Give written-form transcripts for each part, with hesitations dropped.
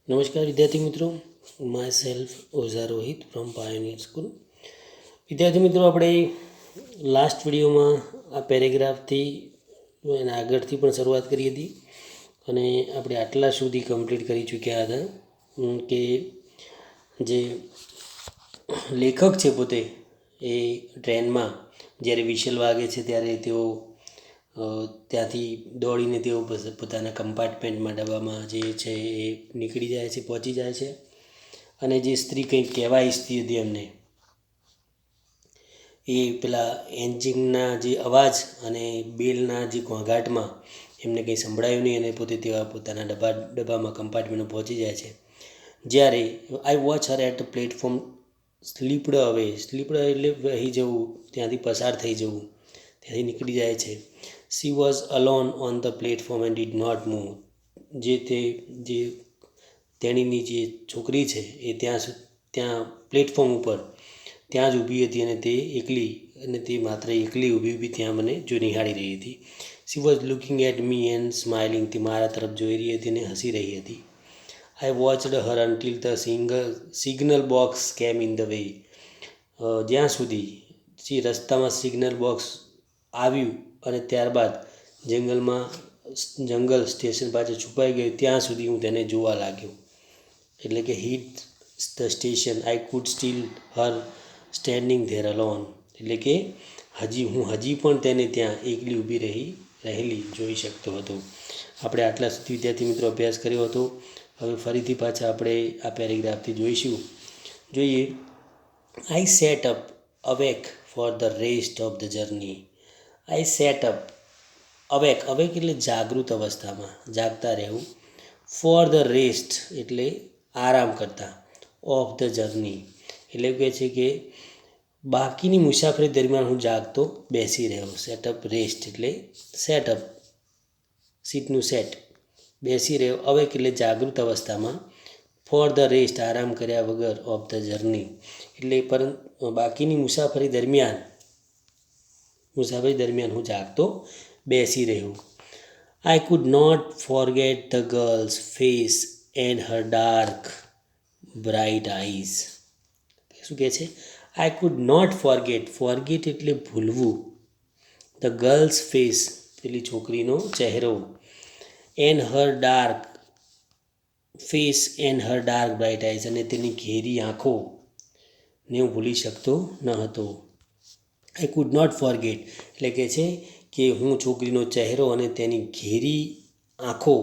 નમસ્કાર વિદ્યાર્થી મિત્રો, myself Ojha Rohit from Pioneer school. વિદ્યાર્થી મિત્રો, આપણે લાસ્ટ વિડીયોમાં આ પેરેગ્રાફથી એના આગળથી પણ શરૂઆત કરી હતી અને આપણે આટલા સુધી કમ્પ્લીટ કરી ચૂક્યા હતા કે જે લેખક છે પોતે એ ટ્રેનમાં જ્યારે વિશલ વાગે છે ત્યારે તેઓ ત્યાંથી દોડીને તેઓ પોતાના કમ્પાર્ટમેન્ટમાં ડબ્બામાં જે છે એ નીકળી જાય છે, પહોંચી જાય છે. અને જે સ્ત્રી કંઈક કહેવા ઈચ્છતી હતી એમને, એ પેલા એન્જિનના જે અવાજ અને બેલના જે ઘોંઘાટમાં એમને કંઈ સંભળાયું નહીં અને પોતે તેવા પોતાના ડબ્બામાં કમ્પાર્ટમેન્ટમાં પહોંચી જાય છે. જ્યારે I watch her at the platform slipped away, slipped એટલે વહી જવું, ત્યાંથી પસાર થઈ જવું, ત્યાંથી નીકળી જાય છે. She was alone on the platform and did not move. જે તેણીની જે છોકરી છે એ ત્યાં પ્લેટફોર્મ ઉપર ત્યાં જ ઊભી હતી અને તે એકલી, અને તે માત્ર એકલી ઊભી ત્યાં મને જો નિહાળી રહી હતી. She was looking at me and smiling. તે મારા તરફ જોઈ રહી હતી અને હસી રહી હતી. I watched her until the signal box came in the way. જ્યાં સુધી જે રસ્તામાં સિગ્નલ બોક્સ આવ્યું અને ત્યારબાદ જંગલ સ્ટેશન પાછળ છુપાઈ ગયું ત્યાં સુધી હું તેને જોવા લાગ્યો. એટલે કે hit the station I could still her standing there alone. એટલે કે હું હજી પણ તેને ત્યાં એકલી ઊભી રહેલી જોઈ શકતો હતો. આપણે આટલા સુધી વિદ્યાર્થી મિત્રો અભ્યાસ કર્યો હતો. હવે ફરીથી પાછા આપણે આ પેરેગ્રાફથી જોઈએ. I sat up awake for the rest of the journey. I sat up awake એટલે જાગૃત અવસ્થામાં, જાગતા રહેવું. ફોર ધ રેસ્ટ એટલે આરામ કરતા, ઓફ ધ જર્ની એટલે કહે છે કે બાકીની મુસાફરી દરમિયાન હું જાગતો બેસી રહ્યો. સેટઅપ રેસ્ટ એટલે સેટઅપ, સીટનું સેટ, બેસી રહ્યો. અવેક એટલે જાગૃત અવસ્થામાં. ફોર ધ રેસ્ટ આરામ કર્યા વગર, ઓફ ધ જર્ની એટલે બાકીની મુસાફરી દરમિયાન હું જાગતો બેસી રહ્યો. I could not forget the girl's face and her dark bright eyes. શું કહે છે? આઈ કુડ નોટ ફોરગેટ એટલે ભૂલવું. ધ ગર્લ્સ ફેસ પેલી છોકરીનો ચહેરો, and her dark face and her dark bright eyes અને તેની ઘેરી આંખો ને હું ભૂલી શકતો ન હતો. આઈ કુડ નોટ ફોરગેટ એટલે કહે છે કે હું છોકરીનો ચહેરો અને તેની ઘેરી આંખો,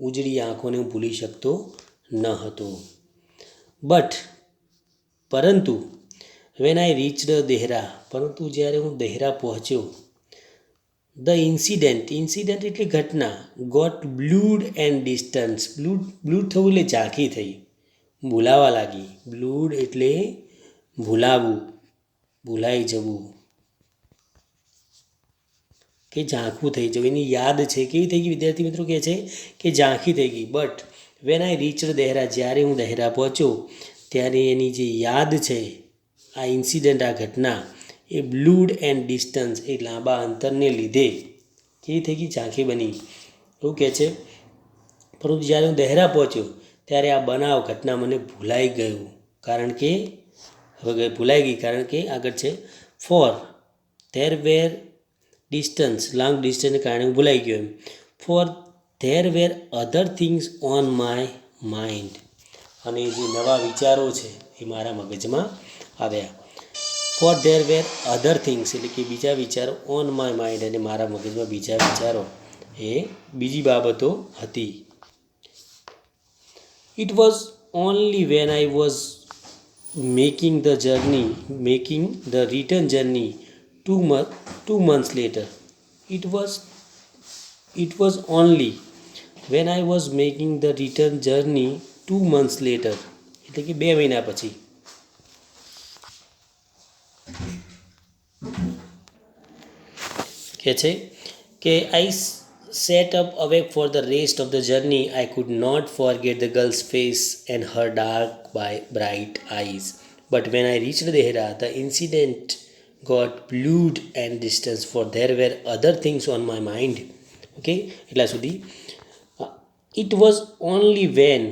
ઉજળી આંખોને હું ભૂલી શકતો ન હતો. પરંતુ વેન આઈ રીચડ દેહરા, પરંતુ જ્યારે હું દેહરા પહોંચ્યો, ધ ઇન્સિડન્ટ એટલે ઘટના, ગોટ બ્લૂડ એન્ડ ડિસ્ટન્સ. બ્લૂડ થવું એટલે ઝાંખી થઈ, ભૂલાવા લાગી. બ્લૂડ એટલે ભૂલાવું, ભૂલાઈ જવું કે ઝાંખું થઈ જવું. એની યાદ છે કેવી થઈ ગઈ વિદ્યાર્થી મિત્રો કહે છે કે ઝાંખી થઈ ગઈ. But when I reached Dehra, જ્યારે હું દેહરા પહોંચ્યો ત્યારે એની જે યાદ છે, આ ઇન્સિડન્ટ, આ ઘટના, એ બ્લૂડ એન્ડ ડિસ્ટન્સ એ લાંબા અંતરને લીધે કેવી થઈ ગઈ? ઝાંખી બની. એવું કહે છે. પરંતુ જ્યારે હું દેહરા પહોંચ્યો ત્યારે આ ઘટના મને ભૂલાઈ ગયું. કારણ કે આગળ છે for there were distance, long ડિસ્ટન્સને કારણે હું ભૂલાઈ ગયો એમ. For there were other things on my mind. અને જે નવા વિચારો છે એ મારા મગજમાં આવ્યા. For there were other things એટલે કે બીજા વિચારો, ઓન માય માઇન્ડ અને મારા મગજમાં બીજા વિચારો, એ બીજી બાબતો હતી. It was only when I was making the return journey 2 months later. It was only when I was making the return journey 2 months later. એટલે કે 2 મહિના પછી. કહે છે કે આઈ set up awake for the rest of the journey. I could not forget the girl's face and her dark bright eyes. But when I reached Dehra, the incident got blurred and distance, for there were other things on my mind. Okay, એટલા સુધી. It was only when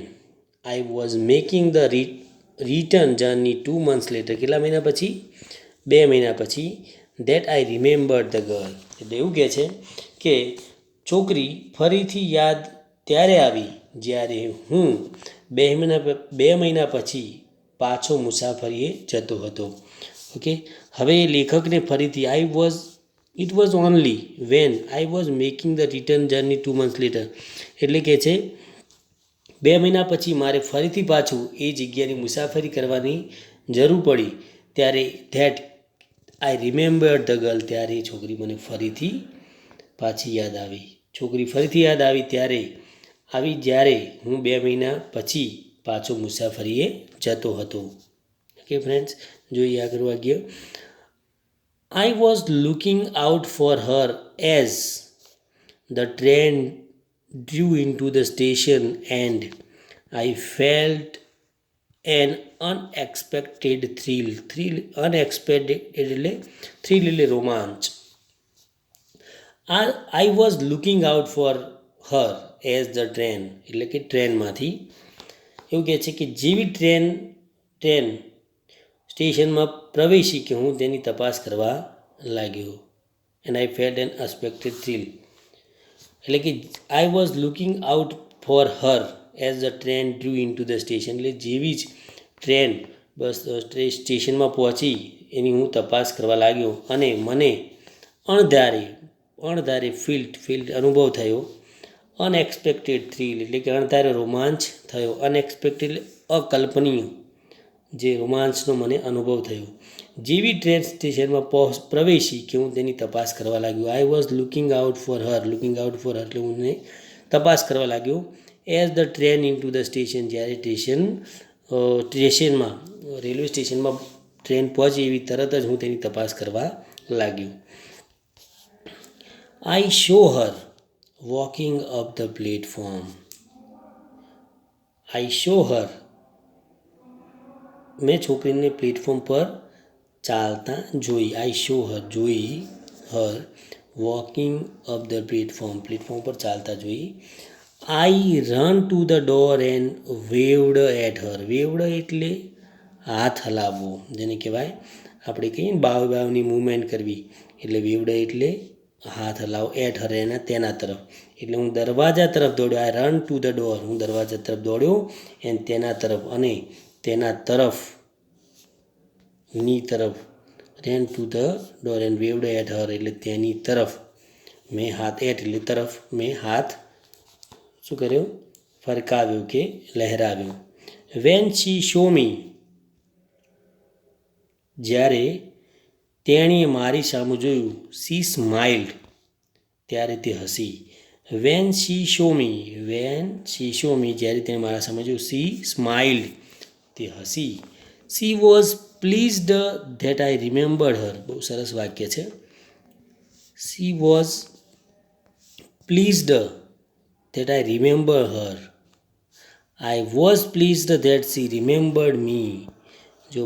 I was making the return journey 2 months letter, કેટલા મહિના પછી? 2 મહિના પછી. That I રિમેમ્બર્ડ the girl, એટલે એવું કહે છે કે છોકરી ફરીથી યાદ ત્યારે આવી જ્યારે હું 2 મહિના પછી પાછો મુસાફરીએ જતો હતો. ઓકે, હવે લેખકને ફરીથી it was only when I was making the return journey 2 months letter, એટલે કે છે 2 મહિના પછી મારે ફરીથી પાછું એ જગ્યાની મુસાફરી કરવાની જરૂર પડી ત્યારે ધેટ આઈ રિમેમ્બર્ડ ધ ગર્લ, ત્યારે છોકરી મને ફરીથી પાછી યાદ આવી. છોકરી ફરીથી યાદ આવી જ્યારે હું 2 મહિના પછી પાછો મુસાફરીએ જતો હતો. ઓકે ફ્રેન્ડ્સ, જોઈએ આગળ વાક્ય. I was looking out for her as the train drew into the station and I felt an unexpected thrill. Unexpected એટલે રોમાંચ. I was looking out for her as the train, એટલે કે ટ્રેનમાંથી. એવું કહે છે કે જેવી ટ્રેન સ્ટેશનમાં પ્રવેશી કે હું તેની તપાસ કરવા લાગ્યો. And I felt an unexpected thrill, એટલે કે I was looking out for her as the train drew in to the station, એટલે જેવી જ ટ્રેન બસ સ્ટેશનમાં પહોંચી એની હું તપાસ કરવા લાગ્યો અને મને અણધારે ફીલ્ડ અનુભવ થયો. અનએક્સપેક્ટેડ થ્રિલ એટલે કે અણધારે રોમાંચ થયો. અનએક્સપેક્ટેડ અકલ્પનીય જે રોમાંચનો મને અનુભવ થયો. જેવી ટ્રેન સ્ટેશનમાં પ્રવેશી કે હું તેની તપાસ કરવા લાગ્યો. આઈ વોઝ લુકિંગ આઉટ ફોર હર એટલે હું તપાસ કરવા લાગ્યો. As the train in to the station, જ્યારે સ્ટેશનમાં રેલવે સ્ટેશનમાં ટ્રેન પહોંચી એવી તરત જ હું તેની તપાસ કરવા લાગ્યો. I saw her walking up the platform. I saw her, મેં છોકરીને પ્લેટફોર્મ પર ચાલતા જોઈ. આઈ શો હર, જોઈ her walking up the platform પર ચાલતા જોઈ. I ran to the door and waved at her. Waved એટલે હાથ હલાવવો, જેને કહેવાય આપણે કહીએ ને બાવની મૂવમેન્ટ કરવી, એટલે વેવડ એટલે હાથ હલાવો. એટ હર તેના તરફ, એટલે હું દરવાજા તરફ દોડ્યો. આઈ રન ટુ ધ ડોર, હું દરવાજા તરફ દોડ્યો. એન્ડ તેના તરફ, અને તેના તરફની તરફ. Ran to the door and waved at her એટલે તેની તરફ. મેં હાથ એટલે તરફ, મેં હાથ શું કર્યો? ફરકાવ્યો કે લહેરાવ્યો. વેન શી શો મી, જ્યારે તેણીએ મારી સામું જોયું. શી સ્માઇલ્ડ, ત્યારે તે હસી. વેન શી શો મી, જ્યારે તેણે મારા સામે જોયું. શી સ્માઇલ્ડ, તે હસી. She was pleased that I remembered her. બહુ સરસ વાક્ય છે. She was pleased that I remember her. I was pleased that she remembered me. જો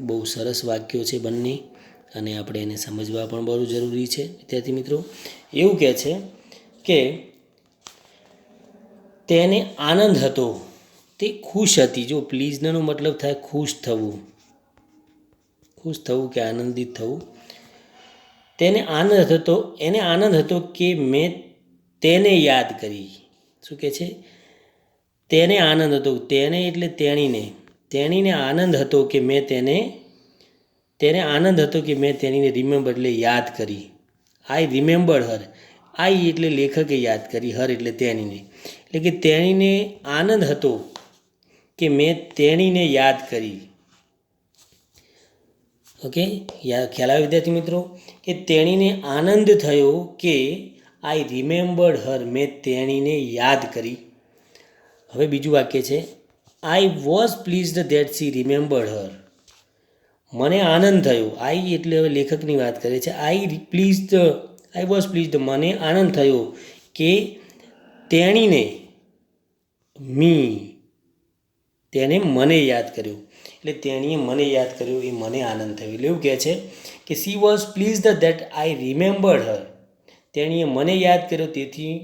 બહુ સરસ વાક્યો છે બંને, અને આપણે એને સમજવા પણ બહુ જરૂરી છે વિદ્યાર્થી મિત્રો. એવું કહે છે કે તેને આનંદ હતો, તે ખુશ હતી. જો પ્લીઝનો મતલબ થાય ખુશ થવું કે આનંદિત થવું. એને આનંદ હતો કે મેં તેને યાદ કરી. શું કહે છે? તેને આનંદ હતો, તેને એટલે તેણીને આનંદ હતો કે તેને આનંદ હતો કે મેં તેણીને રિમેમ્બર એટલે યાદ કરી. આઈ રિમેમ્બર્ડ હર. આઈ એટલે લેખકે યાદ કરી, હર એટલે તેણીને, એટલે કે તેણીને આનંદ હતો કે મેં તેણીને યાદ કરી. ઓકે, ખ્યાલ આવે વિદ્યાર્થી મિત્રો કે તેણીને આનંદ થયો કે આઈ રિમેમ્બર્ડ હર, મેં તેણીને યાદ કરી. હવે બીજું વાક્ય છે I was pleased that she remembered her. મને આનંદ થયો. આઈ એટલે હવે લેખકની વાત કરે છે. આઈ વોઝ પ્લીઝડ, મને આનંદ થયો કે તેણીને તેને મને યાદ કર્યો. એટલે તેણીએ મને યાદ કર્યો, એ મને આનંદ થયો. એટલે એવું કહે છે કે she was pleased that I remembered her. તેણીએ મને યાદ કર્યો, તેથી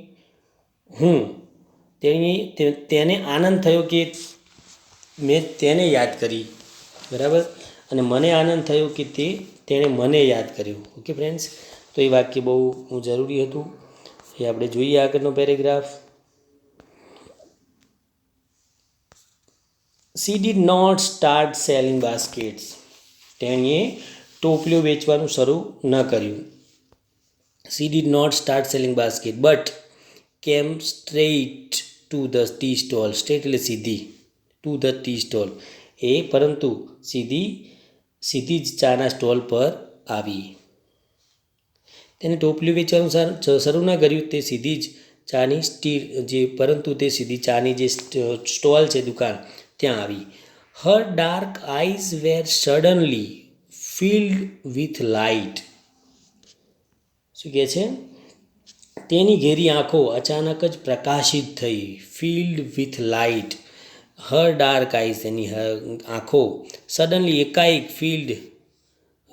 હું તેને આનંદ થયો કે મેં તેને યાદ કરી, બરાબર, અને મને આનંદ થયો કે તેણે મને યાદ કર્યું. ઓકે ફ્રેન્ડ્સ, તો એ વાક્ય બહુ જરૂરી હતું. એ આપણે જોઈએ આગળનો paragraph. She did not start selling baskets. તેણીએ ટોપલીઓ વેચવાનું શરૂ ન કર્યું. She did not start selling basket but came straight to the tea stall. Straight એટલે સીધી, to the tea stall. પરંતુ સીધી જ ચાના સ્ટોલ પર આવી. તેને ટોપલીઓ વેચવાનું શરૂ ન કર્યું, તે સીધી જ ચાની પરંતુ તે સીધી ચાની જે સ્ટોલ છે, દુકાન, ત્યાં આવી. Her dark eyes were suddenly filled with light. શું કહે છે? તેની ઘેરી આંખો અચાનક જ પ્રકાશિત થઈ. Filled with light. Her dark eyes, એની આંખો, સડનલી એકાએક, ફિલ્ડ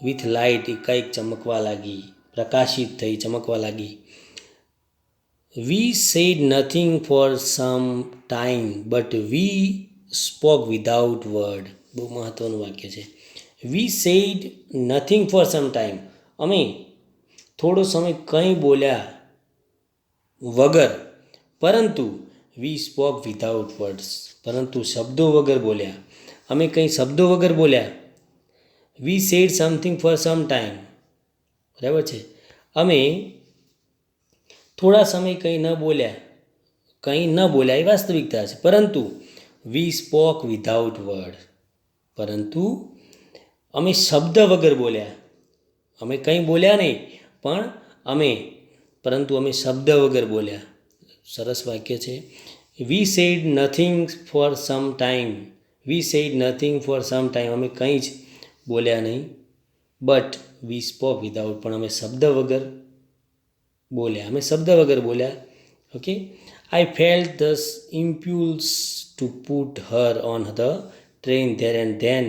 વિથ લાઇટ, એકાએક ચમકવા લાગી, પ્રકાશિત થઈ, ચમકવા લાગી. We said nothing for some time but we spoke without word. બહુ મહત્ત્વનું વાક્ય છે. We said nothing for some time. અમે થોડો સમય કંઈ બોલ્યા વગર, પરંતુ વી સ્પોક વિધાઉટ વર્ડ્સ, પરંતુ શબ્દો વગર બોલ્યા. અમે કંઈ શબ્દો વગર બોલ્યા. We said something for some time, બરાબર છે. અમે થોડા સમય કંઈ ન બોલ્યા, એ વાસ્તવિકતા છે. પરંતુ વી સ્પોક વિધાઉટ વર્ડ, પરંતુ અમે શબ્દ વગર બોલ્યા. અમે કંઈ બોલ્યા નહીં, પરંતુ અમે શબ્દ વગર બોલ્યા. સરસ વાક્ય છે. We said nothing for some time. We said nothing for some time. અમે કંઈ જ બોલ્યા નહીં. બટ વી સ્પોક વિધાઉટ, પણ અમે શબ્દ વગર બોલ્યા. Okay. I felt the impulse to put her on the train there and then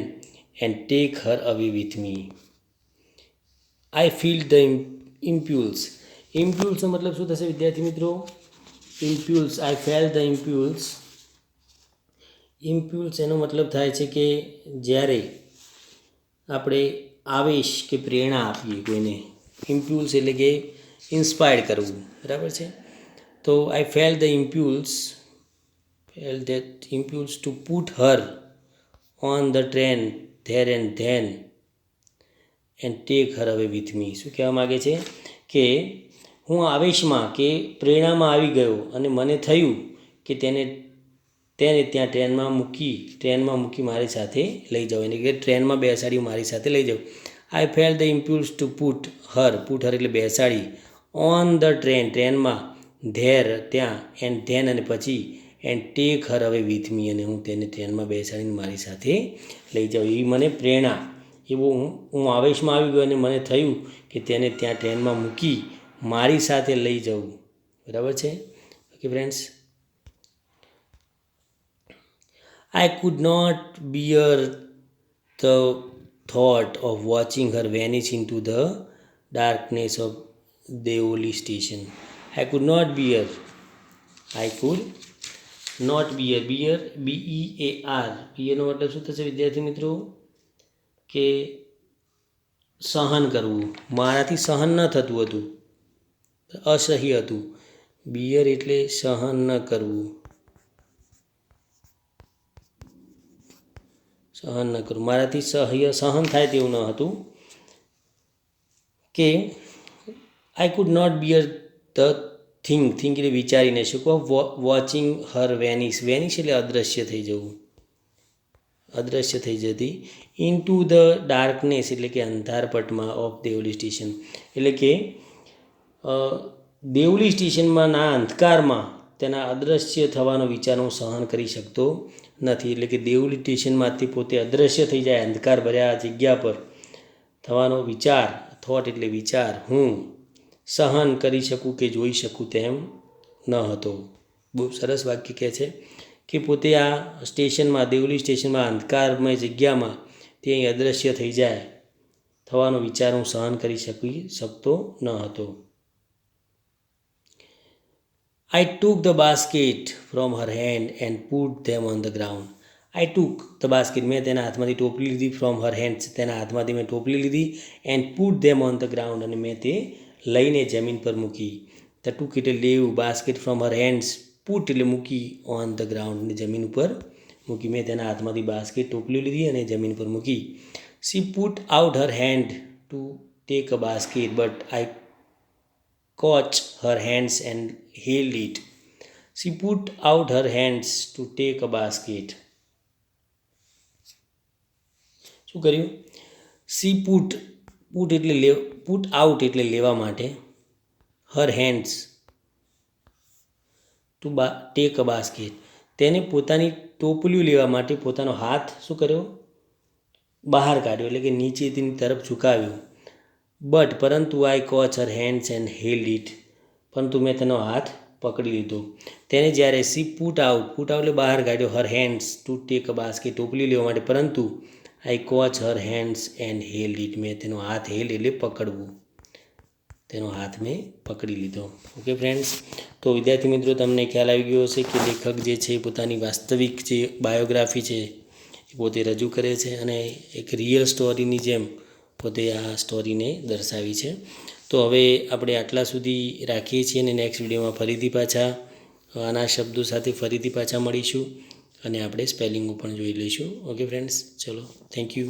and take her away with me. I feel the impulse. ઇમ્પલ્સનો મતલબ શું થશે વિદ્યાર્થી મિત્રો? Impulse, I fell the impulse એનો મતલબ થાય છે કે જ્યારે આપણે આવેશ કે પ્રેરણા આપીએ કોઈને. ઇમ્પલ્સ એટલે કે ઇન્સ્પાયર્ડ કરવું, બરાબર છે. તો I fell the impulse to put her on the train there and then and take her away with મી. શું કહેવા માગે છે કે હું આવેશમાં કે પ્રેરણામાં આવી ગયો અને મને થયું કે તેને ત્યાં ટ્રેનમાં મૂકી મારી સાથે લઈ જાઓ, એટલે કે ટ્રેનમાં બેસાડી મારી સાથે લઈ જાઓ. I fell the impulse to put her એટલે બેસાડી, ઓન ધ ટ્રેનમાં, ધેર ત્યાં, એન્ડ ધેન અને પછી, and take her away with મી, અને હું તેને ટ્રેનમાં બેસાડીને મારી સાથે લઈ જાઉં. એવી મને પ્રેરણા, એવું હું આવેશમાં આવી ગયો અને મને થયું કે તેને ત્યાં ટ્રેનમાં મૂકી મારી સાથે લઈ જવું, બરાબર છે. Okay friends. I could not bear the thought of watching her vanish in to the darkness of Deoli station. I could not bear, bear, BEAR. બિયરનો મતલબ શું થશે વિદ્યાર્થી મિત્રો? કે સહન કરવું. મારાથી સહન ન થતું હતું, અસહ્ય હતું. બિયર એટલે સહન ન કરવું, મારાથી સહન થાય તેવું ન હતું. કે I could not bear the thing એટલે વિચારીને શકો. વોચિંગ હર વેનિશ એટલે અદૃશ્ય થઈ જવું, અદૃશ્ય થઈ જતી. ઇન ટુ ધ ડાર્કનેસ એટલે કે અંધારપટમાં, ઓફ દેવલી સ્ટેશન એટલે કે દેવલી સ્ટેશનમાં ના અંધકારમાં તેના અદૃશ્ય થવાનો વિચાર હું સહન કરી શકતો નથી. એટલે કે દેવલી સ્ટેશનમાંથી પોતે અદૃશ્ય થઈ જાય, અંધકાર ભર્યા જગ્યા પર થવાનો વિચાર, થોટ એટલે વિચાર, હું સહન કરી શકું કે જોઈ શકું તેમ ન હતો. બહુ સરસ વાક્ય કહે છે કે પોતે આ સ્ટેશનમાં, દેવલી સ્ટેશનમાં, અંધકારમય જગ્યામાં તે અહીં અદૃશ્ય થઈ જાય થવાનો વિચાર હું સહન કરી શકતો ન હતો. I took the basket from her hand and put them on the ground. I took the basket, મેં તેના હાથમાંથી ટોપલી લીધી, ફ્રોમ હર હેન્ડ્સ, તેના હાથમાંથી મેં ટોપલી લીધી, and put them on the ground, અને મેં તે લઈને જમીન પર મૂકી. ધ ટુક એટલે લેવું, basket from her hands, put એટલે મૂકી, ઓન ધ ગ્રાઉન્ડ અને જમીન ઉપર મૂકી. મેં તેના હાથમાંથી બાસ્કેટ ટોપલી લીધી અને જમીન પર મૂકી. She put out her hand to take a basket but I caught her hands and held it. She put out her hands to take a basket. શું કર્યું? સી પુટ એટલે પુટ આઉટ એટલે લેવા માટે, her hands to take a basket, તેને પોતાની ટોપલીઓ લેવા માટે પોતાનો હાથ શું કર્યો? બહાર કાઢ્યો, એટલે કે નીચે તેની તરફ ઝુકાવ્યો. બટ પરંતુ I caught her hands and held it, પરંતુ મેં તેનો હાથ પકડી લીધો. તેને જ્યારે સી પુટ આઉટ એટલે બહાર કાઢ્યો, her hands to take a basket ટોપલી લેવા માટે, પરંતુ I caught her hands and held it, મેં તેનો હાથ હેલ્ડ એટલે પકડવું, તેનો હાથ મેં પકડી લીધો. ઓકે ફ્રેન્ડ્સ, તો વિદ્યાર્થી મિત્રો તમને ખ્યાલ આવી ગયો હશે કે લેખક જે છે પોતાની વાસ્તવિક જે બાયોગ્રાફી છે એ પોતે રજૂ કરે છે અને એક રિયલ સ્ટોરીની જેમ પોતે આ સ્ટોરીને દર્શાવી છે. તો હવે આપણે આટલા સુધી રાખીએ છીએ અને નેક્સ્ટ વિડીયોમાં ફરીથી પાછા આના શબ્દો સાથે ફરીથી પાછા મળીશું અને આપણે સ્પેલિંગો પણ જોઈ લઈશું. ઓકે ફ્રેન્ડ્સ, ચલો, થેન્ક યુ.